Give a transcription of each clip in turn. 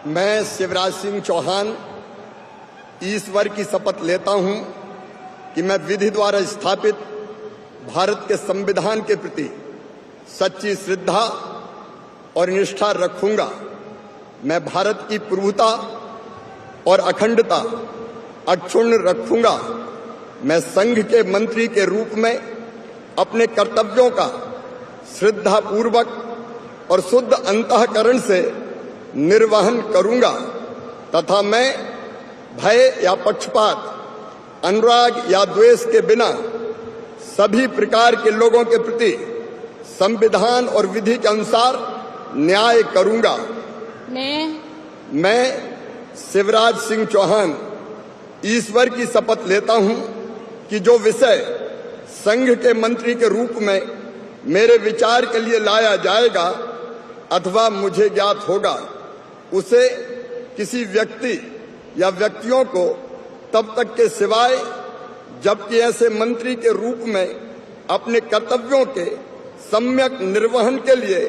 मैं शिवराज सिंह चौहान ईश्वर की शपथ लेता हूं कि मैं विधि द्वारा स्थापित भारत के संविधान के प्रति सच्ची श्रद्धा और निष्ठा रखूंगा। मैं भारत की प्रभुता और अखंडता अक्षुण्ण रखूंगा। मैं संघ के मंत्री के रूप में अपने कर्तव्यों का श्रद्धापूर्वक और शुद्ध अंतःकरण से निर्वहन करूंगा तथा मैं भय या पक्षपात, अनुराग या द्वेष के बिना सभी प्रकार के लोगों के प्रति संविधान और विधि के अनुसार न्याय करूंगा। मैं शिवराज सिंह चौहान ईश्वर की शपथ लेता हूं कि जो विषय संघ के मंत्री के रूप में मेरे विचार के लिए लाया जाएगा अथवा मुझे ज्ञात होगा, उसे किसी व्यक्ति या व्यक्तियों को तब तक के सिवाय जबकि ऐसे मंत्री के रूप में अपने कर्तव्यों के सम्यक निर्वहन के लिए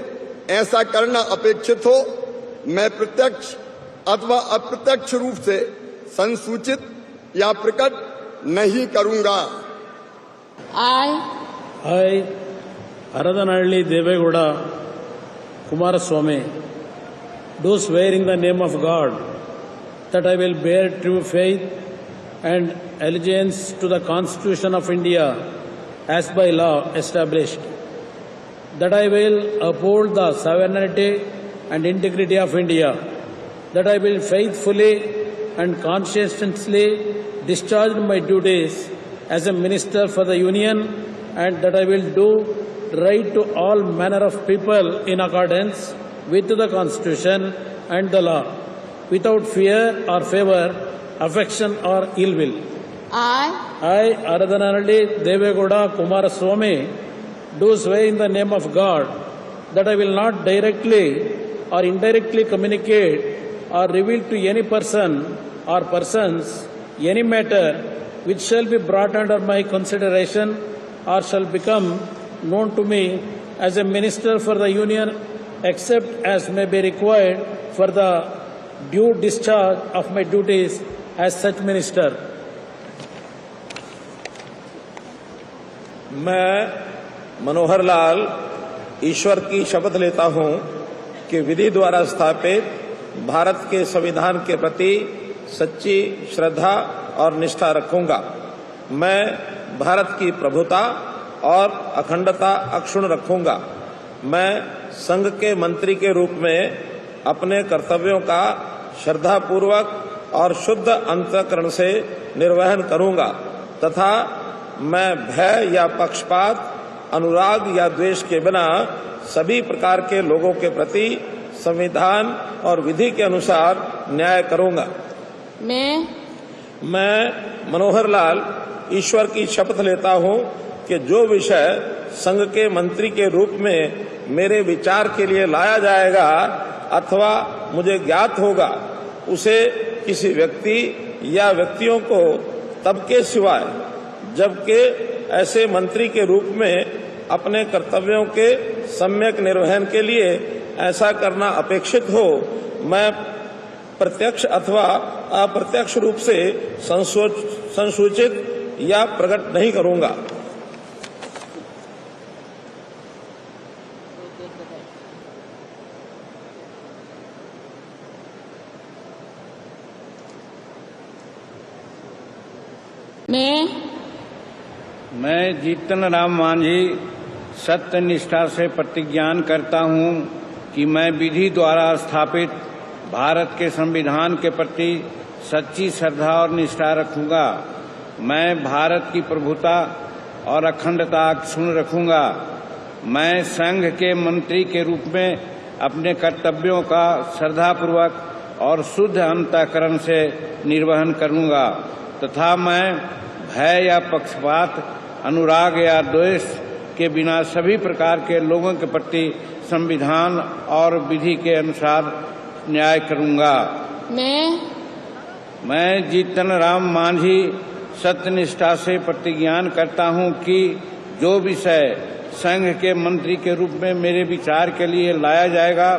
ऐसा करना अपेक्षित हो, मैं प्रत्यक्ष अथवा अप्रत्यक्ष रूप से संसूचित या प्रकट नहीं करूंगा। I, Aradanalli Devegowda Kumaraswamy, do swear in the name of God that I will bear true faith and allegiance to the Constitution of India as by law established, that I will uphold the sovereignty and integrity of India, that I will faithfully and conscientiously discharge my duties as a Minister for the Union, and that I will do right to all manner of people in accordance with the Constitution and the law, without fear or favour, affection or ill will. I, Aradanalli Devegowda Kumaraswamy, do swear in the name of God that I will not directly or indirectly communicate or reveal to any person or persons any matter which shall be brought under my consideration or shall become known to me as a Minister for the Union, except as may be required for the due discharge of my duties as such Minister. मैं मनोहर लाल ईश्वर की शपथ लेता हूं कि विधि द्वारा स्थापित भारत के संविधान के प्रति सच्ची श्रद्धा और निष्ठा रखूंगा। मैं भारत की प्रभुता और अखंडता अक्षुण्ण रखूंगा। मैं संघ के मंत्री के रूप में अपने कर्तव्यों का श्रद्धापूर्वक और शुद्ध अंतःकरण से निर्वहन करूंगा तथा मैं भय या पक्षपात, अनुराग या द्वेष के बिना सभी प्रकार के लोगों के प्रति संविधान और विधि के अनुसार न्याय करूंगा। मैं मनोहर लाल ईश्वर की शपथ लेता हूं कि जो विषय संघ के मंत्री के रूप में मेरे विचार के लिए लाया जाएगा अथवा मुझे ज्ञात होगा, उसे किसी व्यक्ति या व्यक्तियों को तब के सिवाय जबकि ऐसे मंत्री के रूप में अपने कर्तव्यों के सम्यक निर्वहन के लिए ऐसा करना अपेक्षित हो, मैं प्रत्यक्ष अथवा अप्रत्यक्ष रूप से संसूचित या प्रकट नहीं करूंगा। मैं जीतन राम मांझी सत्य निष्ठा से प्रतिज्ञान करता हूं कि मैं विधि द्वारा स्थापित भारत के संविधान के प्रति सच्ची श्रद्धा और निष्ठा रखूंगा। मैं भारत की प्रभुता और अखंडता अक्षुण्ण रखूंगा। मैं संघ के मंत्री के रूप में अपने कर्तव्यों का श्रद्धापूर्वक और शुद्ध अंतःकरण से निर्वहन करूंगा तथा मैं भय या पक्षपात, अनुराग या द्वेष के बिना सभी प्रकार के लोगों के प्रति संविधान और विधि के अनुसार न्याय करूंगा। मैं जीतन राम मांझी सत्यनिष्ठा से प्रतिज्ञान करता हूं कि जो विषय संघ के मंत्री के रूप में मेरे विचार के लिए लाया जाएगा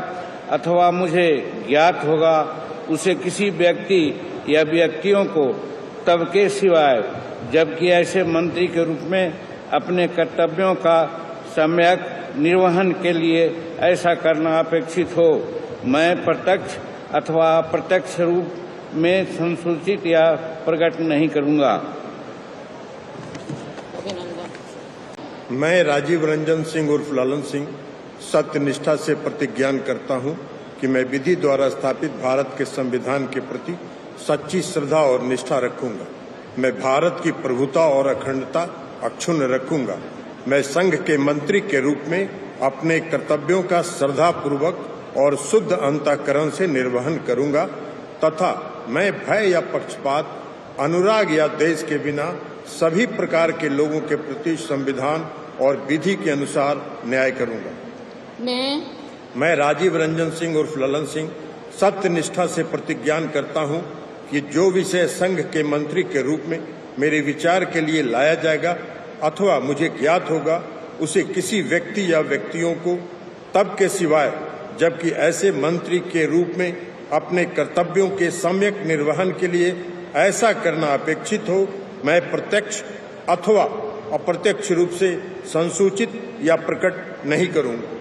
अथवा मुझे ज्ञात होगा, उसे किसी व्यक्ति या व्यक्तियों को तब के सिवाय जबकि ऐसे मंत्री के रूप में अपने कर्तव्यों का सम्यक निर्वहन के लिए ऐसा करना अपेक्षित हो। मैं प्रत्यक्ष अथवा अप्रत्यक्ष रूप में संसूचित या प्रकट नहीं करूंगा। मैं राजीव रंजन सिंह उर्फ लालन सिंह सत्यनिष्ठा से प्रतिज्ञान करता हूं कि मैं विधि द्वारा स्थापित भारत के संविधान के प्रति सच्ची श्रद्धा और निष्ठा रखूंगा। मैं भारत की प्रभुता और अखंडता अक्षुण्ण रखूंगा। मैं संघ के मंत्री के रूप में अपने कर्तव्यों का श्रद्धापूर्वक और शुद्ध अंतःकरण से निर्वहन करूंगा तथा मैं भय या पक्षपात, अनुराग या देश के बिना सभी प्रकार के लोगों के प्रति संविधान और विधि के अनुसार न्याय करूंगा। मैं राजीव रंजन सिंह उर्फ ललन सिंह सत्यनिष्ठा से प्रतिज्ञान करता हूं कि जो विषय संघ के मंत्री के रूप में मेरे विचार के लिए लाया जाएगा अथवा मुझे ज्ञात होगा, उसे किसी व्यक्ति या व्यक्तियों को तब के सिवाय जबकि ऐसे मंत्री के रूप में अपने कर्तव्यों के सम्यक निर्वहन के लिए ऐसा करना अपेक्षित हो, मैं प्रत्यक्ष अथवा अप्रत्यक्ष रूप से संसूचित या प्रकट नहीं करूंगा।